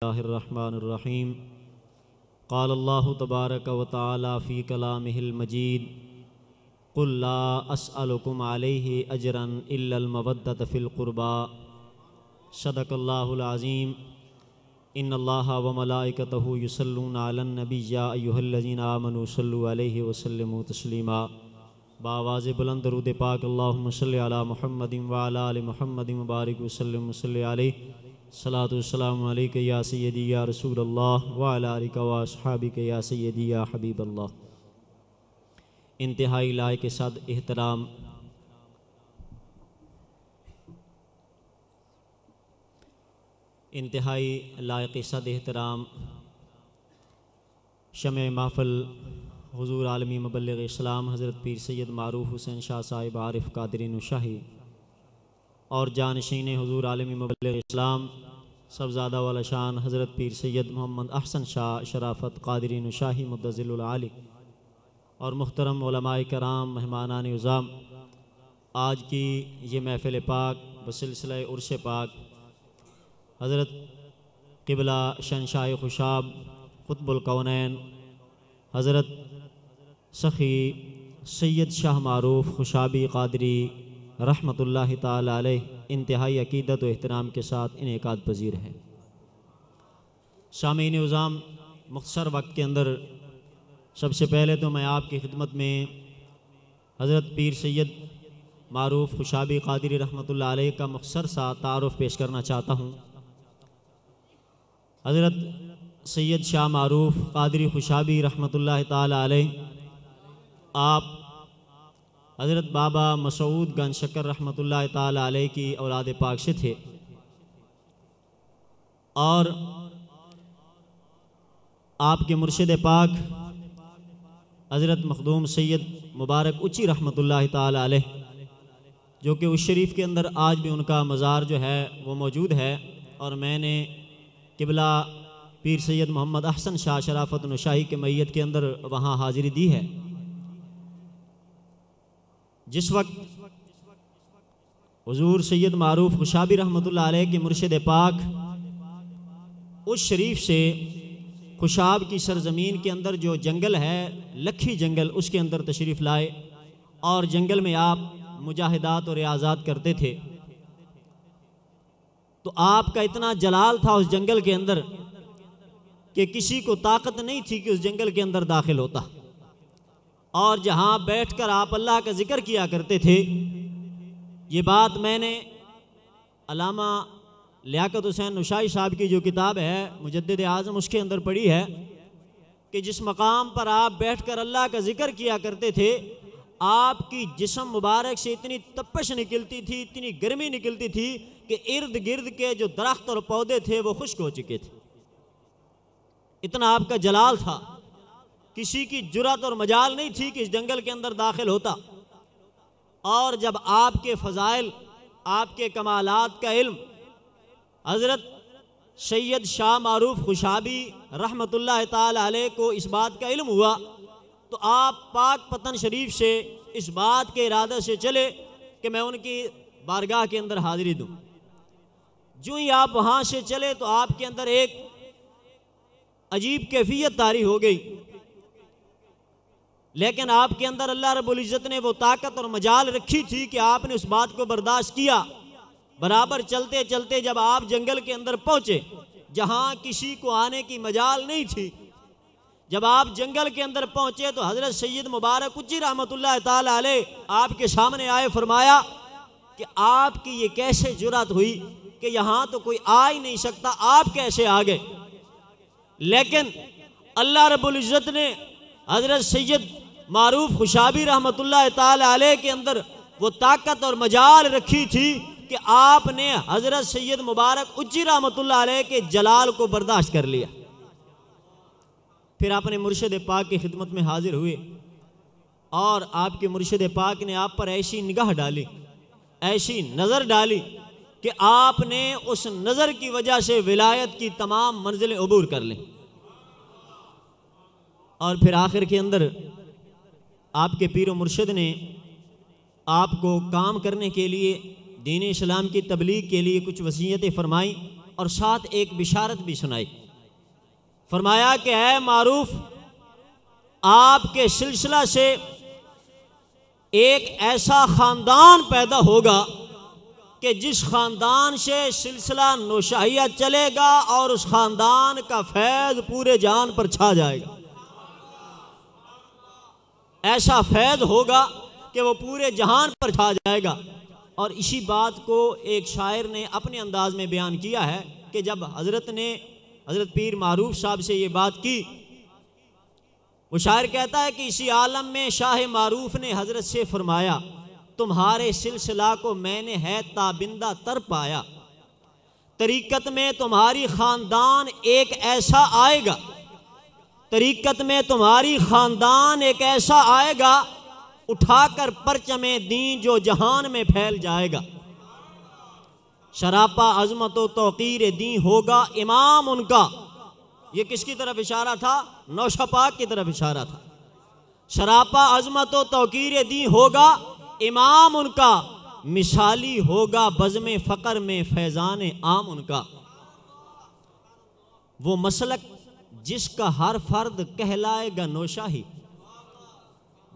اللہ الرحمن الرحیم قال اللہ تبارک و تعالی فی کلامہ المجید قل لا اسألکم علیہ اجرا الا المودۃ فی القربى صدق اللہ العظیم ان اللہ و ملائکتہ یصلون علی النبی یا ایھا الذین آمنوا صلوا علیہ وسلموا تسلیما بآواز بلند درود پاک اللہم صلی علی محمد وعلی آل محمد مبارک وسلم وصلی علیہ صلاۃ والسلام علیک یا سیدی یا رسول اللہ وعلی آلک و اصحابک یا سیدی یا حبیب اللہ۔ انتہائی لائق صد احترام شمع محفل حضور عالمی مبلغ اسلام حضرت پیر سید معروف حسین شاہ صاحب عارف قادری نوشاہی اور جانشین حضور عالمی مبلغ اسلام صاحبزادہ والا شان حضرت پیر سید محمد احسن شاہ شرافت قادری نوشاہی مدظل العالی اور محترم علماء کرام مہمانان عظام، آج کی یہ محفل پاک بسلسلہ عرش پاک حضرت قبلہ شہنشاہ خوشاب قطب الکونین حضرت سخی سید شاہ معروف خوشابی قادری رحمۃ اللہ تعالی علیہ انتہائی عقیدت و احترام کے ساتھ انعقاد پذیر ہے۔ سامعین عظام، مختصر وقت کے اندر سب سے پہلے تو میں آپ کی خدمت میں حضرت پیر سید معروف خوشابی قادری رحمۃ اللہ علیہ کا مختصر سا تعارف پیش کرنا چاہتا ہوں۔ حضرت سید شاہ معروف قادری خوشابی رحمۃ اللہ تعالی علیہ آپ حضرت بابا مسعود گنج شکر رحمۃ اللہ تعالی علیہ کی اولاد پاک سے تھے، اور آپ کے مرشد پاک حضرت مخدوم سید مبارک اچی رحمۃ اللہ تعالی علیہ، جو کہ اس شریف کے اندر آج بھی ان کا مزار جو ہے وہ موجود ہے، اور میں نے قبلہ پیر سید محمد احسن شاہ شرافت نوشاہی کے میت کے اندر وہاں حاضری دی ہے۔ جس وقت حضور سید معروف خوشابی رحمۃ اللہ علیہ کے مرشد پاک اس شریف سے خوشاب کی سرزمین کے اندر جو جنگل ہے لکھی جنگل، اس کے اندر تشریف لائے، اور جنگل میں آپ مجاہدات اور ریاضات کرتے تھے، تو آپ کا اتنا جلال تھا اس جنگل کے اندر کہ کسی کو طاقت نہیں تھی کہ اس جنگل کے اندر داخل ہوتا، اور جہاں بیٹھ کر آپ اللہ کا ذکر کیا کرتے تھے۔ یہ بات میں نے علامہ لیاقت حسین نوشاہی صاحب کی جو کتاب ہے مجدد اعظم، اس کے اندر پڑھی ہے کہ جس مقام پر آپ بیٹھ کر اللہ کا ذکر کیا کرتے تھے، آپ کی جسم مبارک سے اتنی تپش نکلتی تھی، اتنی گرمی نکلتی تھی کہ ارد گرد کے جو درخت اور پودے تھے وہ خشک ہو چکے تھے، اتنا آپ کا جلال تھا۔ کسی کی جرات اور مجال نہیں تھی کہ اس جنگل کے اندر داخل ہوتا، اور جب آپ کے فضائل، آپ کے کمالات کا علم حضرت سید شاہ معروف خوشابی رحمۃ اللہ تعالی علیہ کو اس بات کا علم ہوا، تو آپ پاک پتن شریف سے اس بات کے ارادہ سے چلے کہ میں ان کی بارگاہ کے اندر حاضری دوں۔ جو ہی آپ وہاں سے چلے تو آپ کے اندر ایک عجیب کیفیت طاری ہو گئی، لیکن آپ کے اندر اللہ رب العزت نے وہ طاقت اور مجال رکھی تھی کہ آپ نے اس بات کو برداشت کیا۔ برابر چلتے چلتے جب آپ جنگل کے اندر پہنچے جہاں کسی کو آنے کی مجال نہیں تھی، جب آپ جنگل کے اندر پہنچے تو حضرت سید مبارک اچی رحمۃ اللہ تعالی علیہ آپ کے سامنے آئے، فرمایا کہ آپ کی یہ کیسے جرات ہوئی کہ یہاں تو کوئی آ ہی نہیں سکتا، آپ کیسے آ گئے؟ لیکن اللہ رب العزت نے حضرت سید معروف خوشابی رحمۃ اللہ تعالی علیہ کے اندر وہ طاقت اور مجال رکھی تھی کہ آپ نے حضرت سید مبارک اچی رحمۃ اللہ علیہ کے جلال کو برداشت کر لیا۔ پھر آپ نے مرشد پاک کی خدمت میں حاضر ہوئے، اور آپ کے مرشد پاک نے آپ پر ایسی نگاہ ڈالی، ایسی نظر ڈالی کہ آپ نے اس نظر کی وجہ سے ولایت کی تمام منزلیں عبور کر لیں، اور پھر آخر کے اندر آپ کے پیر و مرشد نے آپ کو کام کرنے کے لیے دین اسلام کی تبلیغ کے لیے کچھ وصیتیں فرمائیں اور ساتھ ایک بشارت بھی سنائی۔ فرمایا کہ اے معروف، آپ کے سلسلہ سے ایک ایسا خاندان پیدا ہوگا کہ جس خاندان سے سلسلہ نوشاہیہ چلے گا اور اس خاندان کا فیض پورے جہان پر چھا جائے گا۔ ایسا فیض ہوگا کہ وہ پورے جہان پر چھا جائے گا۔ اور اسی بات کو ایک شاعر نے اپنے انداز میں بیان کیا ہے کہ جب حضرت پیر معروف صاحب سے یہ بات کی، وہ شاعر کہتا ہے کہ اسی عالم میں شاہ معروف نے حضرت سے فرمایا، تمہارے سلسلہ کو میں نے ہے تابندہ تر پایا، طریقت میں تمہاری خاندان ایک ایسا آئے گا، طریقت میں تمہاری خاندان ایک ایسا آئے گا، اٹھا کر پرچم دین جو جہان میں پھیل جائے گا، شراپا عظمت و توقیر دین ہوگا امام ان کا۔ یہ کس کی طرف اشارہ تھا؟ نوشہ پاک کی طرف اشارہ تھا۔ شراپا عظمت و توقیر دین ہوگا امام ان کا، مثالی ہوگا بزم فقر میں فیضان عام ان کا۔ وہ مسلک جس کا ہر فرد کہلائے گا نوشاہی،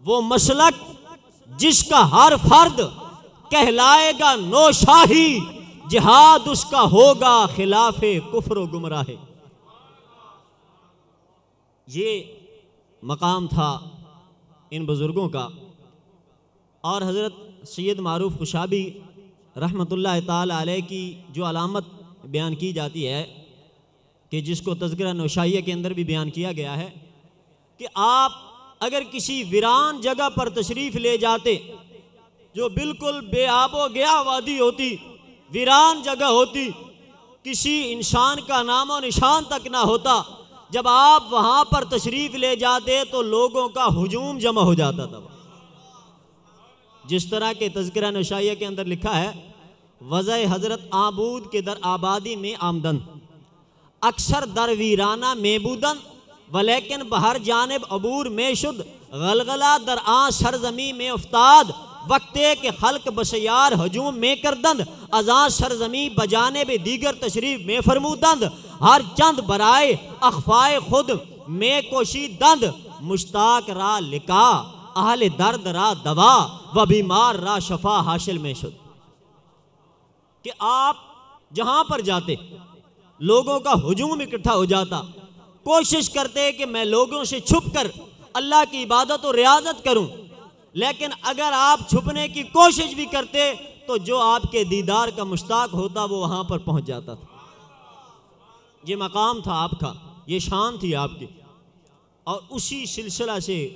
وہ مسلک جس کا ہر فرد کہلائے گا نوشاہی، جہاد اس کا ہوگا خلاف کفر و گمراہ۔ یہ مقام تھا ان بزرگوں کا۔ اور حضرت سید معروف خوشابی رحمۃ اللہ تعالی علیہ کی جو علامت بیان کی جاتی ہے، کہ جس کو تذکرہ نوشاہیہ کے اندر بھی بیان کیا گیا ہے، کہ آپ اگر کسی ویران جگہ پر تشریف لے جاتے جو بالکل بے آب و گیا وادی ہوتی، ویران جگہ ہوتی، کسی انسان کا نام و نشان تک نہ ہوتا، جب آپ وہاں پر تشریف لے جاتے تو لوگوں کا ہجوم جمع ہو جاتا تھا۔ جس طرح کے تذکرہ نوشاہیہ کے اندر لکھا ہے، وضع حضرت آبود کے در آبادی میں آمدن، اکثر در ویرانہ میں بودن، ولیکن بہر جانب عبور میں شد، غلغلہ در آن سرزمی میں افتاد، وقتے کے خلق بسیار ہجوم میں کردند، از آن سرزمی بجانب دیگر تشریف میں فرمودند، ہر چند برائے اخفائے خود میں کوشیدند، مشتاق را لکا اہل درد را دوا و بیمار را شفا حاصل میں شد۔ کہ آپ جہاں پر جاتے لوگوں کا ہجوم اکٹھا ہو جاتا، کوشش کرتے کہ میں لوگوں سے چھپ کر اللہ کی عبادت و ریاضت کروں، لیکن اگر آپ چھپنے کی کوشش بھی کرتے تو جو آپ کے دیدار کا مشتاق ہوتا وہ وہاں پر پہنچ جاتا تھا۔ یہ مقام تھا آپ کا، یہ شان تھی آپ کی، اور اسی سلسلہ سے،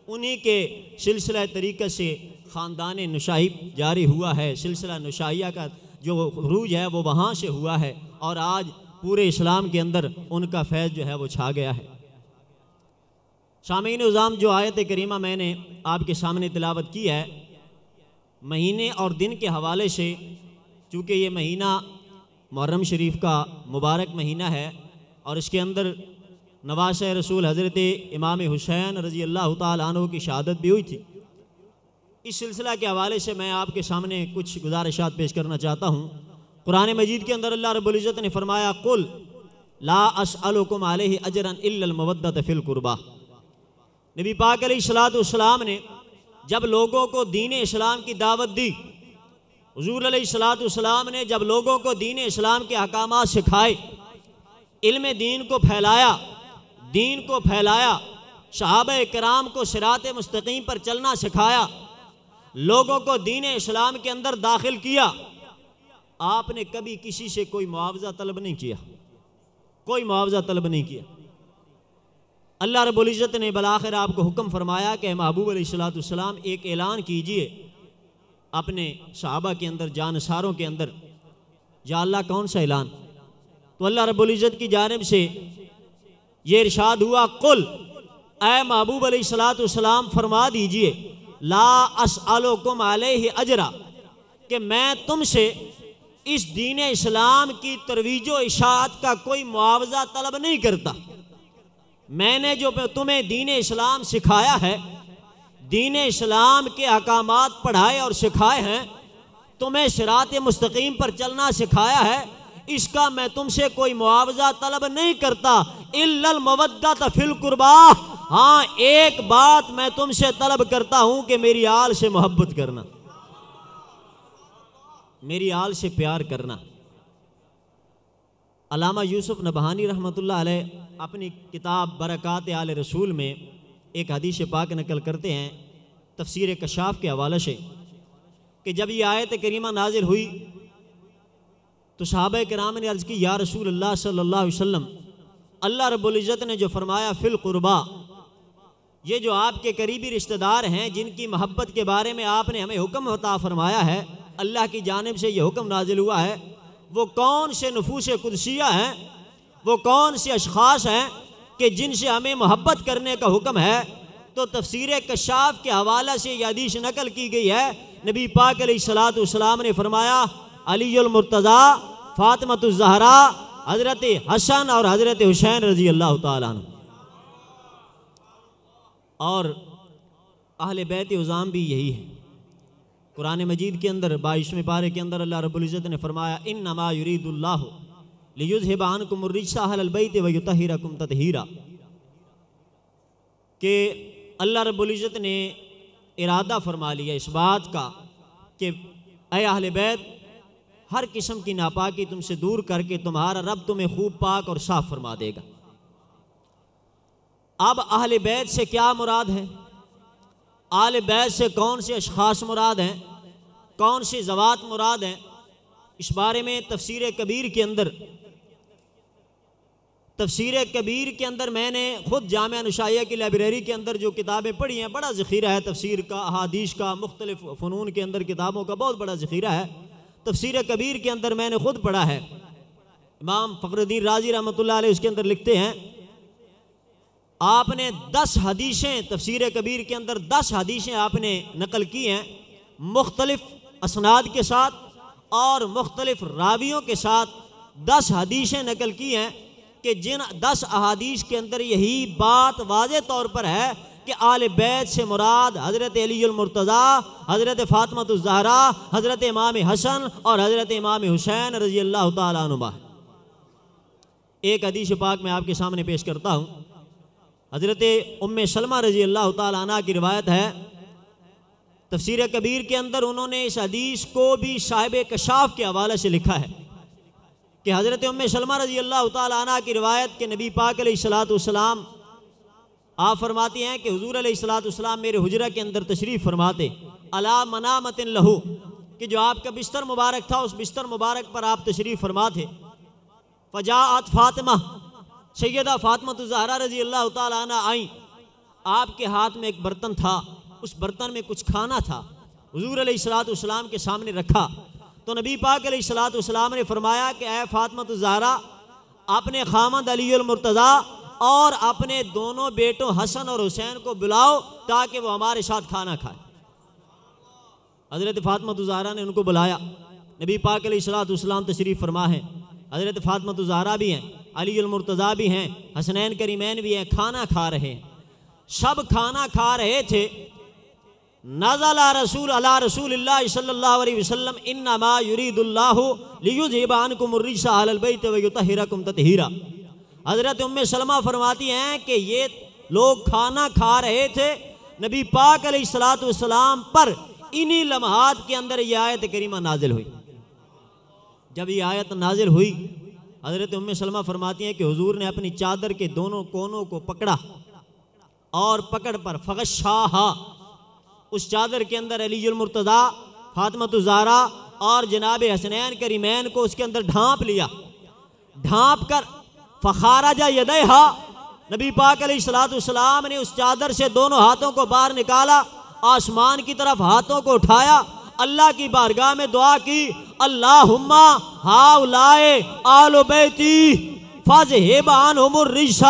انہی کے سلسلہ طریقہ سے خاندان نوشاہی جاری ہوا ہے۔ سلسلہ نوشاہیہ کا جو عروج ہے وہ وہاں سے ہوا ہے، اور آج پورے اسلام کے اندر ان کا فیض جو ہے وہ چھا گیا ہے۔ سامعین عظام، جو آیت کریمہ میں نے آپ کے سامنے تلاوت کی ہے، مہینے اور دن کے حوالے سے، چونکہ یہ مہینہ محرم شریف کا مبارک مہینہ ہے، اور اس کے اندر نواسہ رسول حضرت امام حسین رضی اللہ تعالیٰ عنہ کی شہادت بھی ہوئی تھی، اس سلسلہ کے حوالے سے میں آپ کے سامنے کچھ گزارشات پیش کرنا چاہتا ہوں۔ قرآن مجید کے اندر اللہ رب العزت نے فرمایا، قل لا اسألکم علیہ اجرا الا المودۃ فی القربہ۔ نبی پاک علیہ السلام نے جب لوگوں کو دین اسلام کی دعوت دی، حضور علیہ السلام نے جب لوگوں کو دین اسلام کے احکامات سکھائے، علم دین کو پھیلایا، صحابہ کرام کو صراط مستقیم پر چلنا سکھایا، لوگوں کو دین اسلام کے اندر داخل کیا، آپ نے کبھی کسی سے کوئی معاوضہ طلب نہیں کیا، کوئی معاوضہ طلب نہیں کیا۔ اللہ رب العزت نے بالآخر آپ کو حکم فرمایا کہ محبوب علیہ السلام ایک اعلان کیجئے اپنے صحابہ کے اندر، جانصاروں کے اندر۔ یا اللہ، کون سا اعلان؟ تو اللہ رب العزت کی جانب سے یہ ارشاد ہوا، قل، اے محبوب علیہ السلام فرما دیجئے، لا اسألکم علیہ اجرا، کہ میں تم سے اس دین اسلام کی ترویج و اشاعت کا کوئی معاوضہ طلب نہیں کرتا۔ میں نے جو تمہیں دین اسلام سکھایا ہے، دین اسلام کے احکامات پڑھائے اور سکھائے ہیں، تمہیں صراط مستقیم پر چلنا سکھایا ہے، اس کا میں تم سے کوئی معاوضہ طلب نہیں کرتا الا المودۃ فی القربا، ہاں ایک بات میں تم سے طلب کرتا ہوں کہ میری آل سے محبت کرنا، میری آل سے پیار کرنا۔ علامہ یوسف نبہانی رحمۃ اللہ علیہ اپنی کتاب برکات آل رسول میں ایک حدیث پاک نقل کرتے ہیں تفسیر کشاف کے حوالے سے کہ جب یہ آیت کریمہ نازل ہوئی تو صحابہ کرام نے عرض کی یا رسول اللہ صلی اللہ علیہ وسلم، اللہ رب العزت نے جو فرمایا فی القربا، یہ جو آپ کے قریبی رشتہ دار ہیں جن کی محبت کے بارے میں آپ نے ہمیں حکم عطا فرمایا ہے، اللہ کی جانب سے یہ حکم نازل ہوا ہے، وہ کون سے نفوس قدسیہ ہیں، وہ کون سے اشخاص ہیں کہ جن سے ہمیں محبت کرنے کا حکم ہے؟ تو تفسیر کشاف کے حوالے سے یہ حدیث نقل کی گئی ہے، نبی پاک علیہ السلام نے فرمایا علی المرتضیٰ، فاطمۃ الزہراء، حضرت حسن اور حضرت حسین رضی اللہ تعالیٰ عنہ، اور اہل بیت عظام بھی یہی ہے۔ قرآن مجید کے اندر 22ویں پارے کے اندر اللہ رب العزت نے فرمایا انما یرید اللہ لیذھب عنکم الرجس اہل البیت ویطہرکم تطہیرا، کہ اللہ رب العزت نے ارادہ فرما لیا اس بات کا کہ اے اہل بیت، ہر قسم کی ناپاکی تم سے دور کر کے تمہارا رب تمہیں خوب پاک اور صاف فرما دے گا۔ اب اہل بیت سے کیا مراد ہے؟ اہل بیت سے کون سے اشخاص مراد ہیں، کون سے ذوات مراد ہیں؟ اس بارے میں تفسیر کبیر کے اندر میں نے خود جامعہ نشائیہ کی لائبریری کے اندر جو کتابیں پڑھی ہیں، بڑا ذخیرہ ہے تفسیر کا، احادیث کا، مختلف فنون کے اندر کتابوں کا بہت بڑا ذخیرہ ہے۔ تفسیر کبیر کے اندر میں نے خود پڑھا ہے، امام فخر الدین رازی رحمۃ اللہ علیہ اس کے اندر لکھتے ہیں آپ نے 10 حدیثیں تفسیر کبیر کے اندر 10 حدیثیں آپ نے نقل کی ہیں، مختلف اسناد کے ساتھ اور مختلف راویوں کے ساتھ 10 حدیثیں نقل کی ہیں کہ جن 10 احادیث کے اندر یہی بات واضح طور پر ہے کہ آل بیت سے مراد حضرت علی المرتضیٰ، حضرت فاطمۃ الزہراء، حضرت امام حسن اور حضرت امام حسین رضی اللہ تعالیٰ عنہما۔ ایک حدیث پاک میں آپ کے سامنے پیش کرتا ہوں، حضرت ام سلمہ رضی اللہ تعالیٰ عنہ کی روایت ہے، تفسیر کبیر کے اندر انہوں نے اس حدیث کو بھی صاحب کشاف کے حوالے سے لکھا ہے کہ حضرت ام سلمہ رضی اللہ تعالیٰ عنہ کی روایت کہ نبی پاک علیہ السلام آپ فرماتی ہیں کہ حضور علیہ السلام میرے حجرہ کے اندر تشریف فرماتے علی منامۃ لہو، کہ جو آپ کا بستر مبارک تھا اس بستر مبارک پر آپ تشریف فرما تھے، فجاءت فاطمہ، سیدہ فاطمۃ الزہراء رضی اللہ تعالیٰ عنہ آئیں، آپ کے ہاتھ میں ایک برتن تھا، اس برتن میں کچھ کھانا تھا، حضور علیہ السلام کے سامنے رکھا تو نبی پاک علیہ السلام نے فرمایا کہ اے فاطمۃ الزہراء، اپنے خامند علی المرتضیٰ اور اپنے دونوں بیٹوں حسن اور حسین کو بلاؤ تاکہ وہ ہمارے ساتھ کھانا کھائے۔ حضرت فاطمۃ الزہراء نے ان کو بلایا، نبی پاک علیہ السلام تشریف فرما ہے، حضرت فاطمۃ الزہراء بھی ہیں، علی المرتضیٰ بھی ہیں، حسنین کریمین بھی ہیں، کھانا کھا رہے ہیں، سب کھانا کھا رہے تھے۔ نزل رسول اللہ صلی اللہ علیہ وسلم انما یرید اللہ لیذھب عنکم الرجس اہل البیت ویطہرکم تطہیرا۔ حضرت ام سلمہ فرماتی ہیں کہ یہ لوگ کھانا کھا رہے تھے، نبی پاک علیہ السلام پر انہی لمحات کے اندر یہ آیت کریمہ نازل ہوئی۔ جب یہ آیت نازل ہوئی، حضرت ام سلمہ فرماتی ہیں کہ حضور نے اپنی چادر کے دونوں کونوں کو پکڑا اور پکڑ پر فغشاہا، اس چادر کے اندر علی المرتضیٰ، فاطمۃ الزہراء اور جناب حسنین کریمین کو اس کے اندر ڈھانپ لیا، ڈھانپ کر فخارج یدیہا، نبی پاک علیہ السلام نے اس چادر سے دونوں ہاتھوں کو باہر نکالا، آسمان کی طرف ہاتھوں کو اٹھایا، اللہ کی بارگاہ میں دعا کی، اللہم ہؤلاء آل بیتی فاذھب عنہم الرجس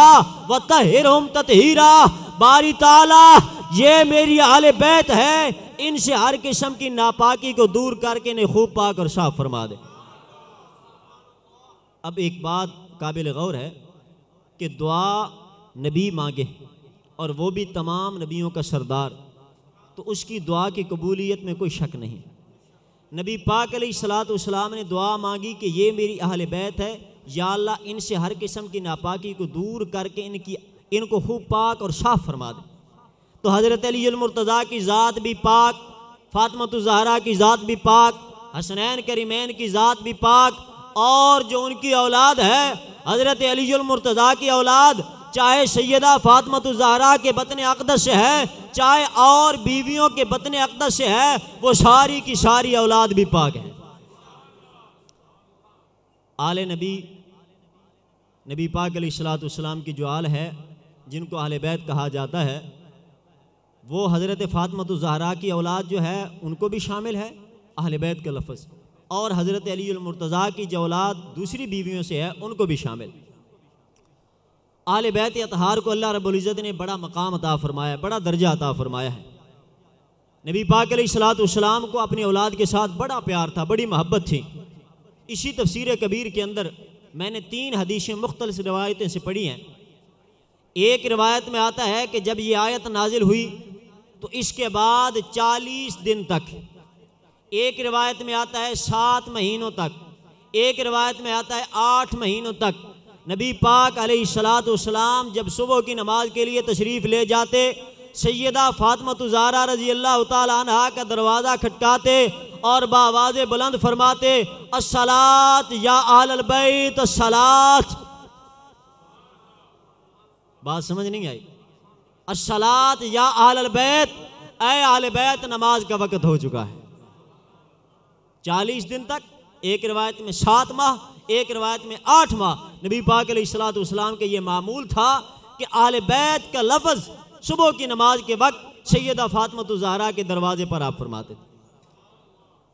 وطہرہم تطہیرا۔ باری تعالیٰ یہ میری اہل بیت ہے، ان سے ہر قسم کی ناپاکی کو دور کر کے انہیں خوب پاک اور صاف فرما دے۔ اب ایک بات قابل غور ہے کہ دعا نبی مانگے اور وہ بھی تمام نبیوں کا سردار، تو اس کی دعا کی قبولیت میں کوئی شک نہیں، نبی پاک علیہ الصلوۃ والسلام نے دعا مانگی کہ یہ میری اہل بیت ہے، یا اللہ ان سے ہر قسم کی ناپاکی کو دور کر کے ان کو خوب پاک اور صاف فرما دے۔ تو حضرت علی المرتضیٰ کی ذات بھی پاک، فاطمۃ الزہرا کی ذات بھی پاک، حسنین کریمین کی ذات بھی پاک، اور جو ان کی اولاد ہے حضرت علی المرتضیٰ کی اولاد، چاہے سیدہ فاطمۃ الزہرا کے بطن اقدس سے ہے، چاہے اور بیویوں کے بطن اقدس سے ہے، وہ ساری کی ساری اولاد بھی پاک ہے۔ آل نبی پاک علیہ الصلوۃ والسلام کی جو آل ہے، جن کو اہل بیت کہا جاتا ہے، وہ حضرت فاطمۃ الزہرا کی اولاد جو ہے ان کو بھی شامل ہے اہل بیت کا لفظ، اور حضرت علی المرتضیٰ کی جو اولاد دوسری بیویوں سے ہے ان کو بھی شامل۔ اہل بیت اطہار کو اللہ رب العزت نے بڑا مقام عطا فرمایا، بڑا درجہ عطا فرمایا ہے۔ نبی پاک علیہ الصلوۃ والسلام کو اپنی اولاد کے ساتھ بڑا پیار تھا، بڑی محبت تھی۔ اسی تفسیر کبیر کے اندر میں نے 3 حدیثیں مختلف روایتیں سے پڑھی ہیں۔ ایک روایت میں آتا ہے کہ جب یہ آیت نازل ہوئی تو اس کے بعد 40 دن تک، ایک روایت میں آتا ہے 7 مہینوں تک، ایک روایت میں آتا ہے 8 مہینوں تک نبی پاک علیہ الصلوۃ والسلام جب صبح کی نماز کے لیے تشریف لے جاتے، سیدہ فاطمۃ الزہرا رضی اللہ تعالی عنہا کا دروازہ کھٹکاتے اور بآواز بلند فرماتے، الصلاۃ یا آل البیت الصلاۃ۔ بات سمجھ نہیں آئی؟ الصلاۃ یا آل البیت، اے آل بیت نماز کا وقت ہو چکا ہے۔ 40 دن تک، ایک روایت میں 7 ماہ، ایک روایت میں 8 ماہ نبی پاک علیہ الصلوۃ والسلام کے یہ معمول تھا کہ آل بیت کا لفظ صبح کی نماز کے وقت سیدہ فاطمۃ الزہرا کے دروازے پر آپ فرماتے تھے۔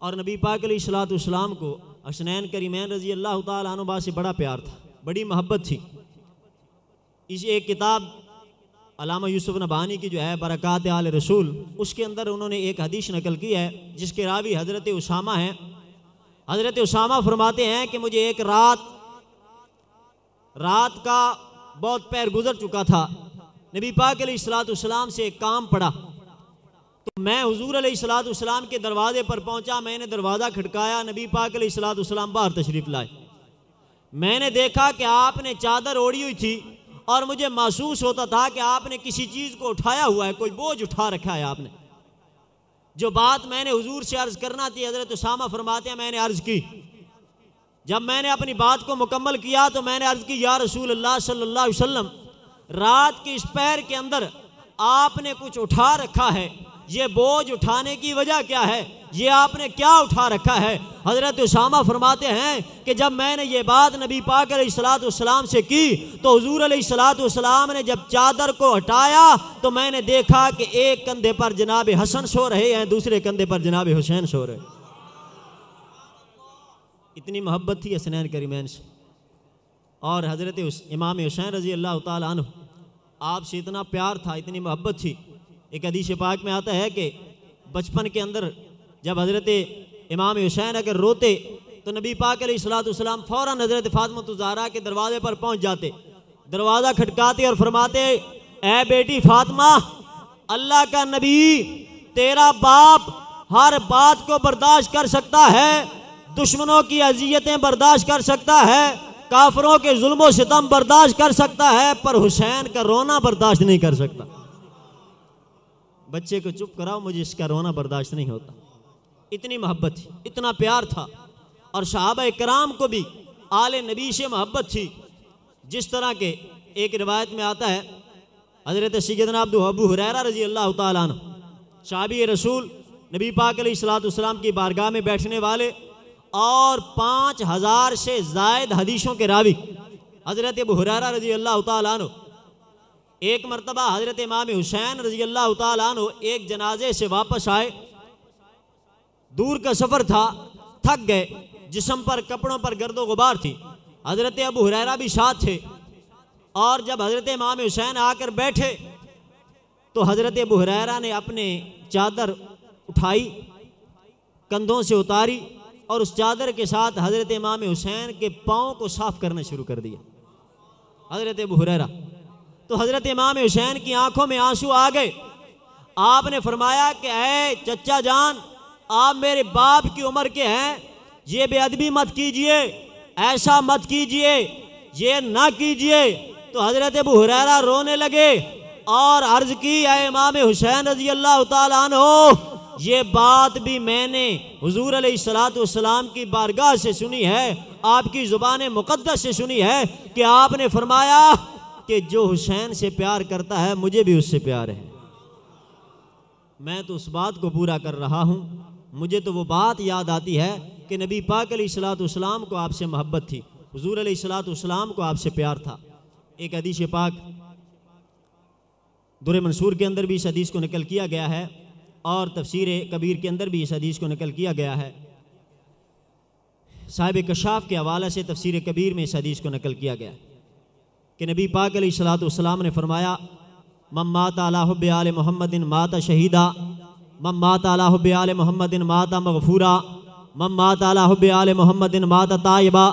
اور نبی پاک علیہ الصلوۃ والسلام کو حسنین کریمین رضی اللہ تعالیٰ عنہ سے بڑا پیار تھا، بڑی محبت تھی۔ اس ایک کتاب علامہ یوسف نبہانی کی جو ہے برکات آل رسول، اس کے اندر انہوں نے ایک حدیث نقل کی ہے جس کے راوی حضرت اسامہ ہیں۔ حضرت اسامہ فرماتے ہیں کہ مجھے ایک رات کا بہت پیر گزر چکا تھا، نبی پاک علیہ الصلوۃ والسلام سے ایک کام پڑا، تو میں حضور علیہ الصلوۃ والسلام کے دروازے پر پہنچا، میں نے دروازہ کھٹکایا، نبی پاک علیہ الصلوۃ والسلام باہر تشریف لائے۔ میں نے دیکھا کہ آپ نے چادر اوڑھی ہوئی تھی اور مجھے محسوس ہوتا تھا کہ آپ نے کسی چیز کو اٹھایا ہوا ہے، کوئی بوجھ اٹھا رکھا ہے آپ نے۔ جو بات میں نے حضور سے عرض کرنا تھی، حضرت اسامہ فرماتے ہیں میں نے عرض کی۔ جب میں نے اپنی بات کو مکمل کیا تو میں نے عرض کی، یا رسول اللہ صلی اللہ علیہ وسلم، رات کے اس پیر کے اندر آپ نے کچھ اٹھا رکھا ہے، یہ بوجھ اٹھانے کی وجہ کیا ہے؟ یہ آپ نے کیا اٹھا رکھا ہے؟ حضرت اسامہ فرماتے ہیں کہ جب میں نے یہ بات نبی پاک علیہ الصلوۃ والسلام سے کی تو حضور علیہ الصلوۃ والسلام نے جب چادر کو ہٹایا تو میں نے دیکھا کہ ایک کندھے پر جناب حسن سو رہے ہیں، دوسرے کندھے پر جناب حسین سو رہے ہیں۔ اتنی محبت تھی حسنین کریمین سے، اور حضرت امام حسین رضی اللہ تعالیٰ عنہ، آپ سے اتنا پیار تھا، اتنی محبت تھی۔ ایک حدیث پاک میں آتا ہے کہ بچپن کے اندر جب حضرت امام حسین اگر روتے تو نبی پاک علیہ الصلوۃ والسلام فوراً حضرت فاطمۃ الزہرا کے دروازے پر پہنچ جاتے، دروازہ کھٹکاتے اور فرماتے، اے بیٹی فاطمہ، اللہ کا نبی تیرا باپ ہر بات کو برداشت کر سکتا ہے، دشمنوں کی اذیتیں برداشت کر سکتا ہے، کافروں کے ظلم و ستم برداشت کر سکتا ہے، پر حسین کا رونا برداشت نہیں کر سکتا۔ بچے کو چپ کراؤ، مجھے اس کا رونا برداشت نہیں ہوتا۔ اتنی محبت تھی، اتنا پیار تھا، اور صحابہ کرام کو بھی آل نبی سے محبت تھی۔ جس طرح کے ایک روایت میں آتا ہے، حضرت سیدنا ابو ہریرہ رضی اللہ تعالیٰ عنہ، صحابی رسول، نبی پاک علیہ الصلوۃ والسلام کی بارگاہ میں بیٹھنے والے اور 5000 سے زائد حدیثوں کے راوی حضرت ابو ہریرہ رضی اللہ تعالیٰ عنہ، ایک مرتبہ حضرت امام حسین رضی اللہ تعالیٰ عنہ ایک جنازے سے واپس آئے، دور کا سفر تھا، تھک گئے، جسم پر کپڑوں پر گرد و غبار تھی، حضرت ابو ہریرہ بھی ساتھ تھے، اور جب حضرت امام حسین آ کر بیٹھے تو حضرت ابو ہریرہ نے اپنے چادر اٹھائی، کندھوں سے اتاری، اور اس چادر کے ساتھ حضرت امام حسین کے پاؤں کو صاف کرنا شروع کر دیا۔ حضرت ابو ہریرہ تو حضرت امام حسین کی آنکھوں میں آنسو آ گئے۔ آپ نے فرمایا کہ اے چچا جان، آپ میرے باپ کی عمر کے ہیں، یہ بے ادبی مت کیجئے، ایسا مت کیجئے، یہ نہ کیجئے۔ تو حضرت ابو ہریرہ رونے لگے اور عرض کی، اے امام حسین رضی اللہ تعالیٰ عنہ، یہ بات بھی میں نے حضور علیہ السلام کی بارگاہ سے سنی ہے، آپ کی زبان مقدس سے سنی ہے کہ آپ نے فرمایا کہ جو حسین سے پیار کرتا ہے مجھے بھی اس سے پیار ہے۔ میں تو اس بات کو پورا کر رہا ہوں، مجھے تو وہ بات یاد آتی ہے کہ نبی پاک علیہ السلام کو آپ سے محبت تھی، حضور علیہ السلام کو آپ سے پیار تھا۔ ایک حدیث پاک در منصور کے اندر بھی اس حدیث کو نقل کیا گیا ہے، اور تفسیر کبیر کے اندر بھی اس حدیث کو نقل کیا گیا ہے۔ صاحب کشاف کے حوالے سے تفسیر کبیر میں اس حدیث کو نقل کیا گیا کہ نبی پاک علیہ السلام نے فرمایا، من مات علی حب آل محمد مات شہیدا، من مات علی حب آل محمد مات مغفورا، من مات علی حب آل محمد مات تائبا،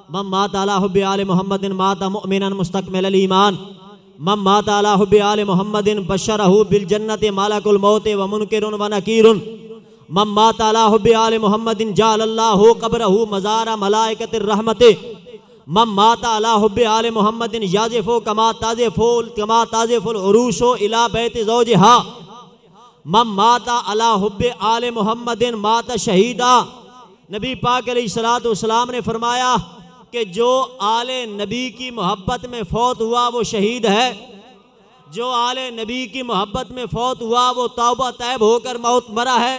من مات علی حب آل محمد مات مؤمنا مستکمل الایمان، من مات علی حب آل محمد بشرہ بالجنت ملک الموت ومنکر ونکیر، من مات علی حب آل محمد جعل اللہ قبرہ مزار ملائکۃ الرحمت، من مات علی حب آل محمد یازف کما تازف العروس الی بیت زوجہا، من مات علی حب آل محمد مات شہیدا۔ نبی پاک علیہ السلام نے فرمایا کہ جو آل نبی کی محبت میں فوت ہوا وہ شہید ہے، جو آل نبی کی محبت میں فوت ہوا وہ توبہ طیب ہو کر موت مرا ہے،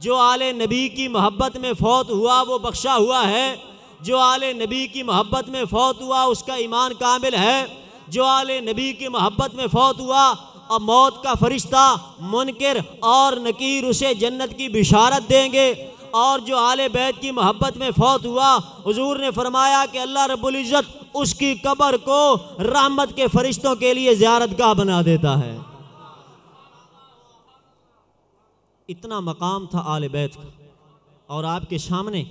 جو آل نبی کی محبت میں فوت ہوا وہ بخشا ہوا ہے، جو آل نبی کی محبت میں فوت ہوا اس کا ایمان کامل ہے، جو آل نبی کی محبت میں فوت ہوا اور موت کا فرشتہ منکر اور نکیر اسے جنت کی بشارت دیں گے، اور جو آل بیت کی محبت میں فوت ہوا حضور نے فرمایا کہ اللہ رب العزت اس کی قبر کو رحمت کے فرشتوں کے لیے زیارت گاہ بنا دیتا ہے۔ اتنا مقام تھا آل بیت کا، اور آپ کے سامنے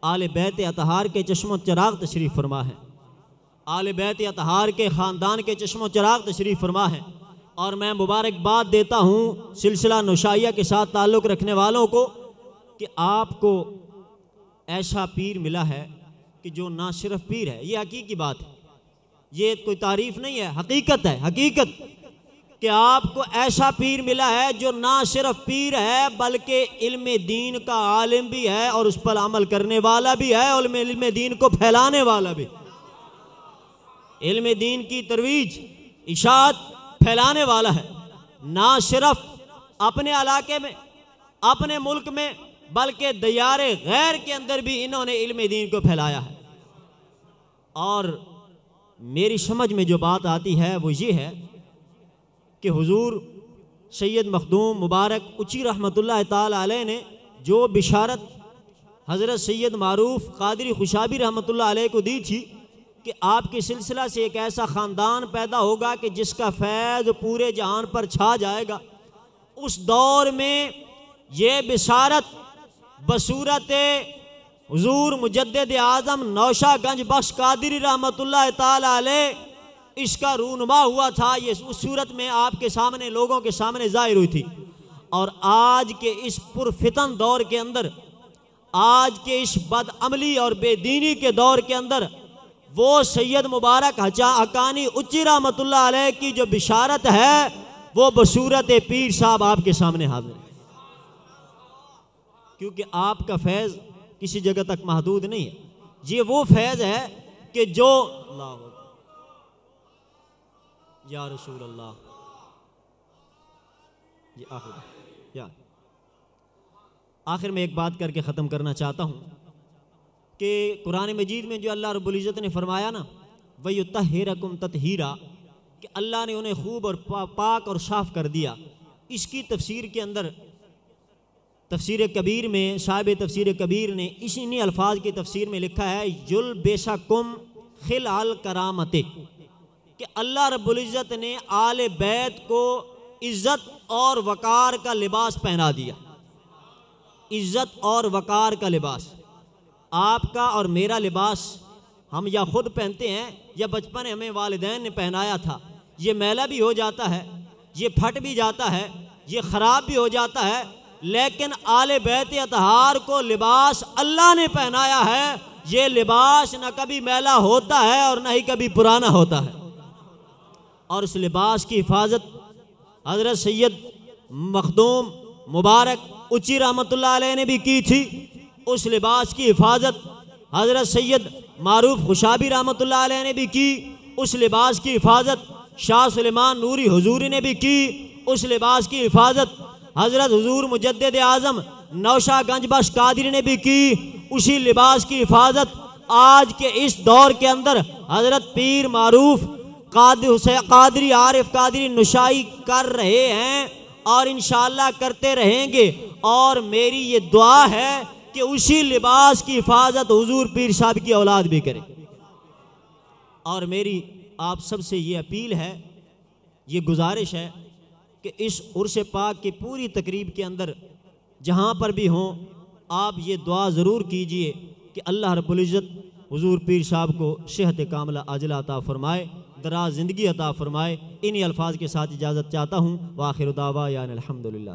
آل بیت اطہار کے چشم و چراغ تشریف فرما ہے، آل بیت اطہار کے خاندان کے چشم و چراغ تشریف فرما ہے۔ اور میں مبارکباد دیتا ہوں سلسلہ نوشائیہ کے ساتھ تعلق رکھنے والوں کو کہ آپ کو ایسا پیر ملا ہے کہ جو نہ صرف پیر ہے، یہ حقیقی بات ہے، یہ کوئی تعریف نہیں ہے، حقیقت ہے، حقیقت کہ آپ کو ایسا پیر ملا ہے جو نہ صرف پیر ہے بلکہ علم دین کا عالم بھی ہے، اور اس پر عمل کرنے والا بھی ہے، اور علم دین کو پھیلانے والا بھی، علم دین کی ترویج اشاعت پھیلانے والا ہے، نہ صرف اپنے علاقے میں اپنے ملک میں بلکہ دیار غیر کے اندر بھی انہوں نے علم دین کو پھیلایا ہے۔ اور میری سمجھ میں جو بات آتی ہے وہ یہ ہے کہ حضور سید مخدوم مبارک اچی رحمۃ اللہ تعالی علیہ نے جو بشارت حضرت سید معروف قادری خوشابی رحمۃ اللہ علیہ کو دی تھی کہ آپ کے سلسلہ سے ایک ایسا خاندان پیدا ہوگا کہ جس کا فیض پورے جہان پر چھا جائے گا، اس دور میں یہ بشارت بصورت حضور مجدد اعظم نوشہ گنج بخش قادری رحمۃ اللہ تعالی علیہ اس کا رونما ہوا تھا، یہ اس صورت میں آپ کے سامنے لوگوں کے سامنے ظاہر ہوئی تھی۔ اور آج کے اس پرفتن دور کے اندر، آج کے اس بد عملی اور بے دینی کے دور کے اندر وہ سید مبارک حقانی اچی رحمۃ اللہ علیہ کی جو بشارت ہے وہ بصورت پیر صاحب آپ کے سامنے حاضر ہے، کیونکہ آپ کا فیض کسی جگہ تک محدود نہیں ہے، یہ وہ فیض ہے کہ جو اللہ یا رسول اللہ آخر میں ایک بات کر کے ختم کرنا چاہتا ہوں کہ قرآن مجید میں جو اللہ رب العزت نے فرمایا نا وَيُطَهِّرَكُمْ تَطْهِيرًا، کہ اللہ نے انہیں خوب اور پاک اور صاف کر دیا، اس کی تفسیر کے اندر تفسیر کبیر میں صاحب تفسیر کبیر نے انہی الفاظ کی تفسیر میں لکھا ہے یلبسکم خلع الکرامت، کہ اللہ رب العزت نے آل بیت کو عزت اور وقار کا لباس پہنا دیا، عزت اور وقار کا لباس۔ آپ کا اور میرا لباس ہم یا خود پہنتے ہیں یا بچپن ہمیں والدین نے پہنایا تھا، یہ میلا بھی ہو جاتا ہے، یہ پھٹ بھی جاتا ہے، یہ خراب بھی ہو جاتا ہے، لیکن آل بیت اطہار کو لباس اللہ نے پہنایا ہے، یہ لباس نہ کبھی میلا ہوتا ہے اور نہ ہی کبھی پرانا ہوتا ہے۔ اور اس لباس کی حفاظت حضرت سید مخدوم مبارک اچی رحمۃ اللہ علیہ نے بھی کی تھی۔ اس لباس کی حفاظت حضرت سید معروف خوشابی رحمۃ اللہ علیہ نے بھی کی۔ اس لباس کی حفاظت شاہ سلیمان نوری حضوری نے بھی کی۔ اس لباس کی حفاظت حضرت حضور مجدد اعظم نوشہ گنج بخش قادری نے بھی کی۔ اسی لباس کی حفاظت آج کے اس دور کے اندر حضرت پیر معروف قادری عارف قادری نشائی کر رہے ہیں اور انشاءاللہ کرتے رہیں گے۔ اور میری یہ دعا ہے کہ اسی لباس کی حفاظت حضور پیر صاحب کی اولاد بھی کرے۔ اور میری آپ سب سے یہ اپیل ہے، یہ گزارش ہے کہ اس عرس پاک کی پوری تقریب کے اندر جہاں پر بھی ہوں آپ یہ دعا ضرور کیجئے کہ اللہ رب العزت حضور پیر صاحب کو صحت کاملہ عاجلہ عطا فرمائے، دراز زندگی عطا فرمائے۔ انہی الفاظ کے ساتھ اجازت چاہتا ہوں۔ وآخر دعوانا الحمدللہ۔